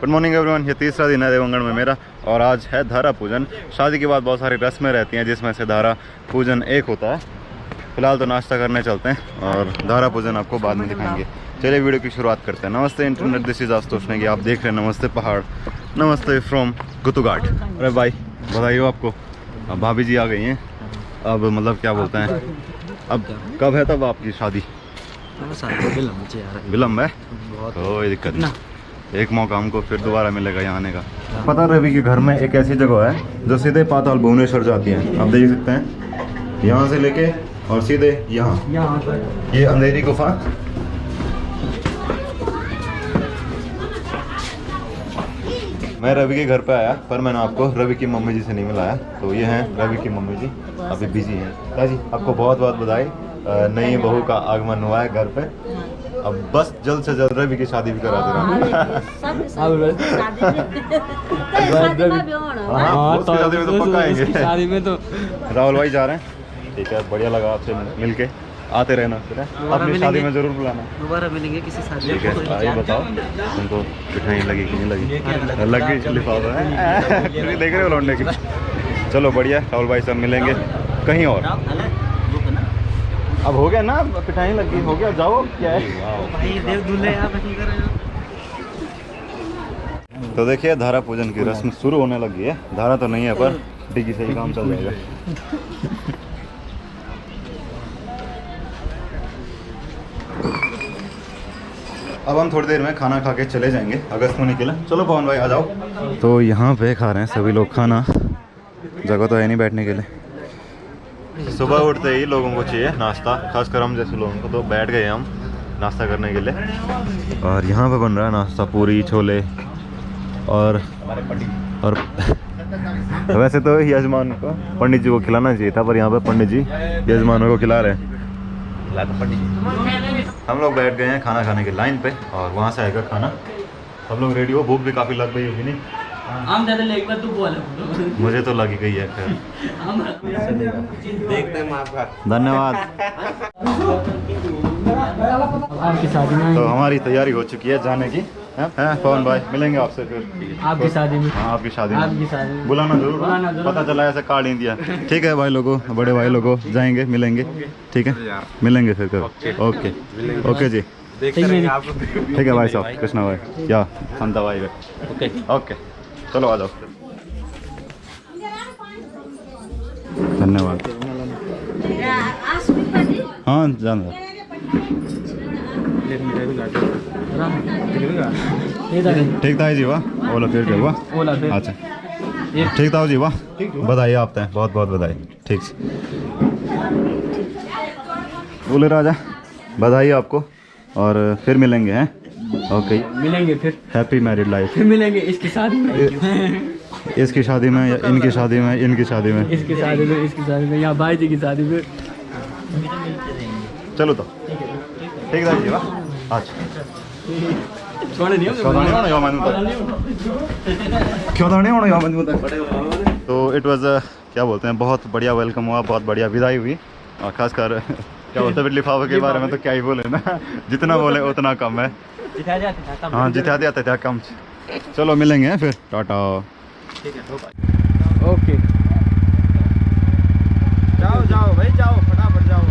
Good morning everyone. ये तीसरा दिन है देवंगन में मेरा और आज है धारा पूजन। शादी के बाद बहुत सारी रस्में रहती हैं जिसमें से धारा पूजन एक होता है। फिलहाल तो नाश्ता करने चलते हैं और धारा पूजन आपको बाद में दिखाएंगे। चलिए वीडियो की शुरुआत करते हैं। नमस्ते internet, this is Ashutosh Negi. आप देख रहे हैं नमस्ते पहाड़, नमस्ते फ्रॉम गुतुघाट। अरे भाई बधाई हो आपको। अब भाभी जी आ गई हैं। अब मतलब क्या बोलते हैं, अब कब है तब आपकी शादी? विलम्ब है, कोई दिक्कत नहीं। एक मौका हमको फिर दोबारा मिलेगा यहाँ आने का। पता रवि के घर में एक ऐसी जगह है जो सीधे पाताल भुवनेश्वर जाती है। आप देख सकते हैं यहाँ से लेके और सीधे यहाँ ये अंधेरी गुफा। मैं रवि के घर पे आया पर मैंने आपको रवि की मम्मी जी से नहीं मिलाया। तो ये हैं रवि की मम्मी जी, अभी बिजी हैं। ताजी आपको बहुत बहुत बधाई, नई बहू का आगमन हुआ है घर पे। अब बस जल्द से जल्द रवि की शादी भी करा देना। शादी में तो पक्का आएंगे। शादी में तो राहुल भाई जा रहे हैं। ठीक है, बढ़िया लगा आपसे मिलके। आते रहना फिर अपनी शादी में जरूर बुलाना। दोबारा मिलेंगे किसी शादी। ठीक है, आइए बताओ तुमको मिठाई लगी कि नहीं लगी? लगी लिफाफा है। देख रहे हो लौटने की। चलो बढ़िया, राहुल भाई सब मिलेंगे कहीं और। अब हो गया ना, पिठाई लग गई, हो गया, जाओ। क्या है भाई, देव दूल्हे तो देखिए धारा पूजन की रस्म शुरू होने लगी है। धारा तो नहीं है पर डिग्गी से ही काम चल जाएगा। अब हम थोड़ी देर में खाना खा के चले जाएंगे अगस्तमुनि के लिए। चलो पवन भाई आ जाओ। तो यहाँ पे खा रहे हैं सभी लोग खाना, जगह तो है नहीं बैठने के लिए। सुबह उठते ही लोगों को चाहिए नाश्ता, खासकर हम जैसे लोगों को। तो बैठ गए हम नाश्ता करने के लिए और यहाँ पे बन रहा है नाश्ता, पूरी छोले और वैसे तो यजमान को पंडित जी को खिलाना चाहिए था, पर यहाँ पे पंडित जी यजमानों को खिला रहे हैं। हम लोग बैठ गए हैं खाना खाने की लाइन पे और वहाँ से आएगा खाना। सब लोग रेडी हो, भूख भी काफ़ी लग गई होगी नहीं? एक बार तू बोल। मुझे तो लगी गई है। खैर देखते हैं आपका। धन्यवाद। आपकी शादी में तो हमारी तैयारी हो चुकी है जाने की। हैं पवन भाई, मिलेंगे आपसे फिर आपकी शादी में। हाँ आपकी शादी में बुलाना जरूर। पता चला ऐसे कार्ड नहीं दिया। ठीक है भाई लोगों, बड़े भाई लोगों, जाएंगे मिलेंगे। ठीक है, मिलेंगे फिर कभी। ओके ओके जी, ठीक है भाई साहब, कृष्णा भाई क्या हम दवाई है। ओके ओके, चलो आ जाओ। धन्यवाद। हाँ जान ठीक था जी, वाह ओला फिर वाह। अच्छा ठीक था जी, वाह बधाई आपते हैं, बहुत बहुत बधाई। ठीक बोले राजा, बधाई आपको और फिर मिलेंगे हैं। ओके मिलेंगे फिर। Happy married life. फिर मिलेंगे इसकी शादी में, इसकी शादी में या इनकी शादी में, इनकी शादी में, इसकी शादी में, इसकी शादी में या भाई जी की शादी में। चलो तो ठीक है जी, वाह। अच्छा तो इट वाज क्या बोलते हैं, बहुत बढ़िया वेलकम हुआ, बहुत बढ़िया विदाई हुई। और खासकर क्या बोलते हैं लिफाफे के बारे में तो क्या ही बोले ना, जितना बोले उतना कम है। हाँ जिता दिया था कम। चलो मिलेंगे फिर, टाटा। ओके जाओ जाओ भाई, जाओ फटाफट जाओ।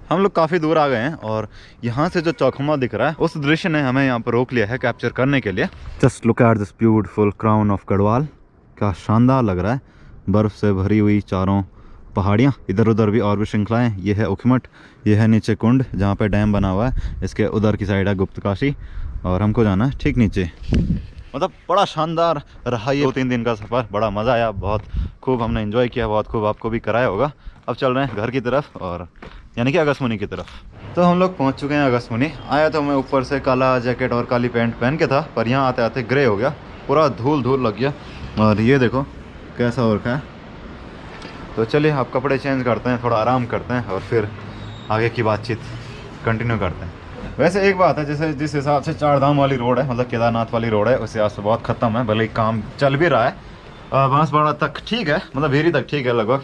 हम लोग काफ़ी दूर आ गए हैं और यहाँ से जो चौखमा दिख रहा है उस दृश्य ने हमें यहाँ पर रोक लिया है कैप्चर करने के लिए। Just look at this beautiful crown of Garhwal. क्या शानदार लग रहा है, बर्फ़ से भरी हुई चारों पहाड़ियाँ, इधर उधर भी और भी श्रृंखलाएँ। ये है उखीमठ, ये है नीचे कुंड जहाँ पे डैम बना हुआ है। इसके उधर की साइड है गुप्तकाशी और हमको जाना है ठीक नीचे। मतलब बड़ा शानदार रहा ये 2-3 दिन का सफ़र, बड़ा मज़ा आया, बहुत खूब हमने एंजॉय किया, बहुत खूब आपको भी कराया होगा। अब चल रहे हैं घर की तरफ, और यानी कि अगस्तमुनि की तरफ। तो हम लोग पहुंच चुके हैं अगस्तमुनि। आया तो मैं ऊपर से काला जैकेट और काली पैंट पहन के था, पर यहाँ आते आते ग्रे हो गया, पूरा धूल लग गया। और ये देखो कैसा हो रखा है। तो चलिए आप कपड़े चेंज करते हैं, थोड़ा आराम करते हैं और फिर आगे की बातचीत कंटिन्यू करते हैं। वैसे एक बात है, जैसे जिस हिसाब से 4 धाम वाली रोड है, मतलब केदारनाथ वाली रोड है, उस हिसाब से बहुत ख़त्म है। भले ही काम चल भी रहा है, बांसवाड़ा तक ठीक है, मतलब भेरी तक ठीक है लगभग,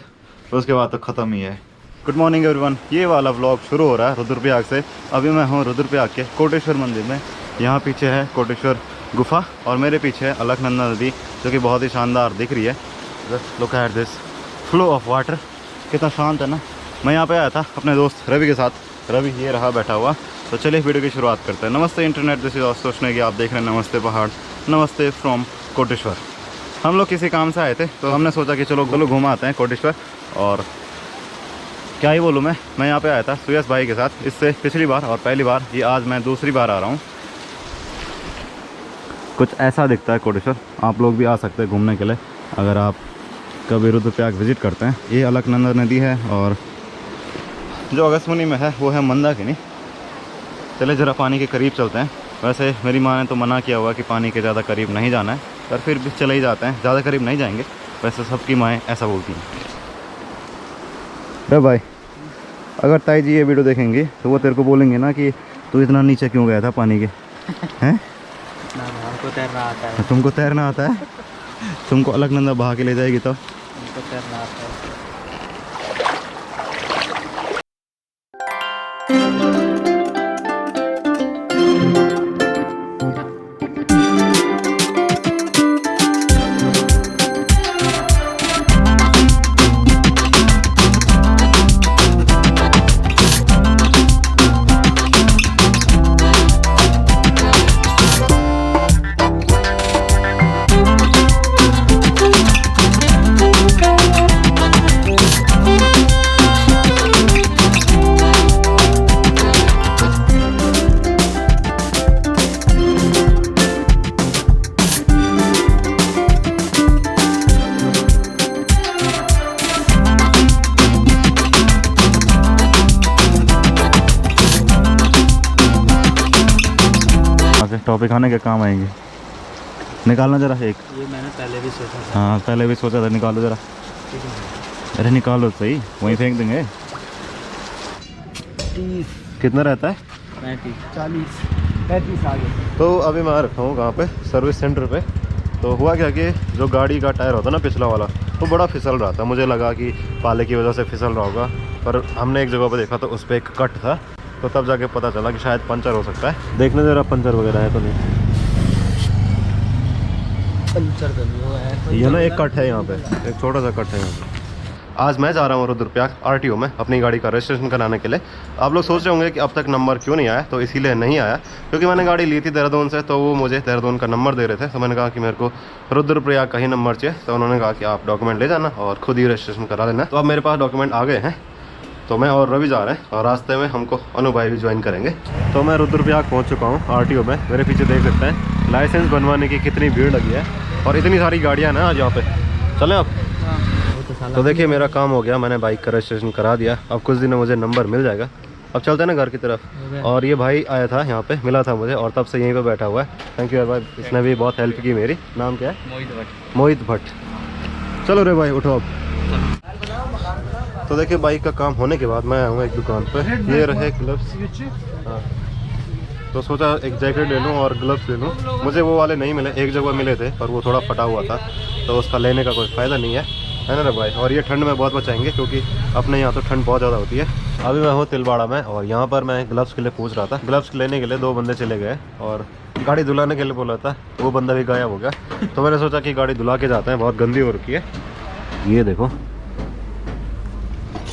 तो उसके बाद तो ख़त्म ही है। गुड मॉर्निंग एवरीवन, ये वाला व्लॉग शुरू हो रहा है रुद्रप्रयाग से। अभी मैं हूँ रुद्रप्रयाग के कोटेश्वर मंदिर में। यहाँ पीछे है कोटेश्वर गुफा और मेरे पीछे है अलकनंदा नदी, जो कि बहुत ही शानदार दिख रही है। Just look at this flow of water, कितना शांत है ना। मैं यहाँ पे आया था अपने दोस्त रवि के साथ। रवि ये रहा बैठा हुआ। तो चलिए वीडियो की शुरुआत करते हैं। नमस्ते इंटरनेट, दिस इज सोचने की आप देख रहे हैं नमस्ते पहाड़, नमस्ते फ्रॉम कोटेश्वर। हम लोग किसी काम से आए थे तो हमने सोचा कि चलो घुमा आते हैं कोटेश्वर। और क्या ही बोलूँ, मैं यहाँ पे आया था सुयस भाई के साथ, इससे पिछली बार और पहली बार, ये आज मैं दूसरी बार आ रहा हूँ। कुछ ऐसा दिखता है कोटेश्वर। आप लोग भी आ सकते हैं घूमने के लिए अगर आप कभी रुद्रप्रयाग विज़िट करते हैं। ये अलकनंदा नदी है और जो अगस्त्यमुनि में है वो है मंदाकिनी। चले ज़रा पानी के करीब चलते हैं। वैसे मेरी माँ ने तो मना किया हुआ कि पानी के ज़्यादा करीब नहीं जाना है, पर फिर भी चले ही जाते हैं, ज़्यादा करीब नहीं जाएंगे। वैसे सबकी माएँ ऐसा बोलती हैं। अरे भाई, अगर ताई जी ये वीडियो देखेंगे तो वो तेरे को बोलेंगे ना कि तू इतना नीचे क्यों गया था पानी के, हैं? हमको तैरना आता है। तुमको तैरना आता है? तुमको अलकनंदा बहा के ले जाएगी तो? हमको तैरना आता है। टॉपिक खाने के काम आएंगे। निकालना जरा एक। ये मैंने पहले भी सोचा था। हाँ पहले भी सोचा था, निकालो जरा। अरे निकालो सही, वहीं फेंक देंगे। 30, कितना रहता है? 35, 40, 35 आगे। तो अभी मैं रखा हूँ कहाँ पे, सर्विस सेंटर पे। तो हुआ क्या कि जो गाड़ी का टायर होता है ना पिछला वाला, वो बड़ा फिसल रहा था। मुझे लगा कि पाले की वजह से फिसल रहा होगा, पर हमने एक जगह पर देखा तो उस पर एक कट था। तो तब जाके पता चला कि शायद पंचर हो सकता है। देखने जरा पंचर वगैरह है तो नहीं। पंचर तो नहीं हुआ है। ये ना एक कट है यहाँ पे, एक छोटा सा कट है यहाँ पे। आज मैं जा रहा हूँ रुद्रप्रयाग RTO में अपनी गाड़ी का रजिस्ट्रेशन कराने के लिए। आप लोग सोच रहे होंगे कि अब तक नंबर क्यों नहीं आया, तो इसीलिए नहीं आया क्योंकि मैंने गाड़ी ली थी देहरादून से, तो वो मुझे देहरादून का नंबर दे रहे थे। तो मैंने कहा कि मेरे को रुद्रप्रयाग का ही नंबर चाहिए। तो उन्होंने कहा कि आप डॉक्यूमेंट ले जाना और खुद ही रजिस्ट्रेशन करा लेना। तो अब मेरे पास डॉक्यूमेंट आ गए हैं। तो मैं और रवि जा रहे हैं और रास्ते में हमको अनु भाई भी ज्वाइन करेंगे। तो मैं रुद्रप्रयाग पहुंच चुका हूं RTO में। मेरे पीछे देख सकते हैं लाइसेंस बनवाने की कितनी भीड़ लगी है और इतनी सारी गाड़ियां ना आज यहाँ पे। चलें अब। तो देखिए मेरा काम हो गया, मैंने बाइक का रजिस्ट्रेशन करा दिया। अब कुछ दिन में मुझे नंबर मिल जाएगा। अब चलते हैं ना घर की तरफ। और ये भाई आया था यहाँ पे, मिला था मुझे और तब से यहीं पे बैठा हुआ है। थैंक यू यार भाई, इसने भी बहुत हेल्प की मेरी। नाम क्या है? मोहित भट्ट। चलो रे भाई उठो अब। तो देखिए बाइक का काम होने के बाद मैं आया हूँ एक दुकान पे। ये रहे ग्लव्स। हाँ, तो सोचा एक जैकेट ले लूँ और ग्लव्स ले लूँ। मुझे वो वाले नहीं मिले, एक जगह मिले थे पर वो थोड़ा फटा हुआ था, तो उसका लेने का कोई फ़ायदा नहीं है ना रे भाई। और ये ठंड में बहुत बचाएंगे क्योंकि अपने यहाँ तो ठंड बहुत ज़्यादा होती है। अभी मैं हूँ तिलवाड़ा में और यहाँ पर मैं ग्लव्स के लिए पूछ रहा था। ग्लव्स लेने के लिए 2 बंदे चले गए और गाड़ी धुलाने के लिए बोला था, वो बंदा भी गायब हो गया। तो मैंने सोचा कि गाड़ी धुला के जाते हैं, बहुत गंदी हो रखी है। ये देखो,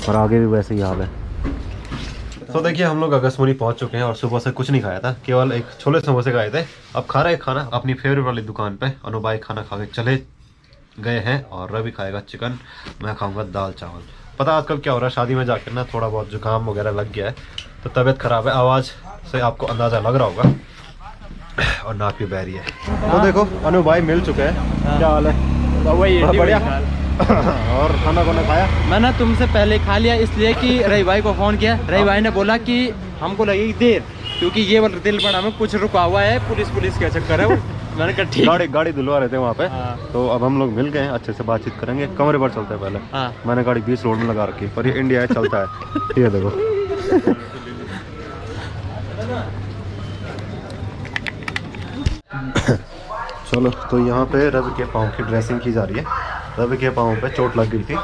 और आगे भी वैसे ही हाल है। तो देखिए हम लोग अगस्त्यमुनि पहुंच चुके हैं और सुबह से कुछ नहीं खाया था, केवल एक छोले समोसे खाए थे। अब खा रहे खाना अपनी फेवरेट वाली दुकान पे। अनु भाई खाना खा के चले गए हैं और रवि खाएगा चिकन, मैं खाऊंगा दाल चावल। पता आजकल क्या हो रहा है, शादी में जाकर ना थोड़ा बहुत जुकाम वगैरह लग गया है, तो तबीयत खराब है। आवाज़ से आपको अंदाज़ा लग रहा होगा और नाक भी बहरी है। तो देखो अनु भाई मिल चुके हैं। क्या हाल है? वही बढ़िया। और खाना वाना खाया? मैंने तुमसे पहले खा लिया, इसलिए कि रवि भाई को फ़ोन किया। रवि भाई ने बोला कि हमको लगेगी देर क्योंकि ये वाला तिलवाड़ा में कुछ रुका हुआ है, पुलिस का चक्कर है वो। मैंने कहा ठीक। गाड़ी धुलवा रहे थे वहाँ पे। हाँ। तो अब हम लोग मिल गए हैं, अच्छे से बातचीत करेंगे। कमरे पर चलते हैं पहले। हाँ। मैंने गाड़ी 20 रोड में लगा रखी, पर ये इंडिया है, चलता है। ये देखो चलो। तो यहाँ पे रवि के पाँव की ड्रेसिंग की जा रही है। रवि के पाँव पे चोट लग गई थी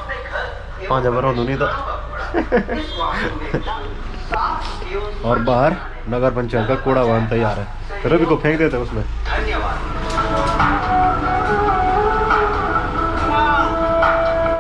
5 बार नहीं था। और बाहर नगर पंचायत का कूड़ा वाहन तैयार है, रवि को फेंक देते उसमें।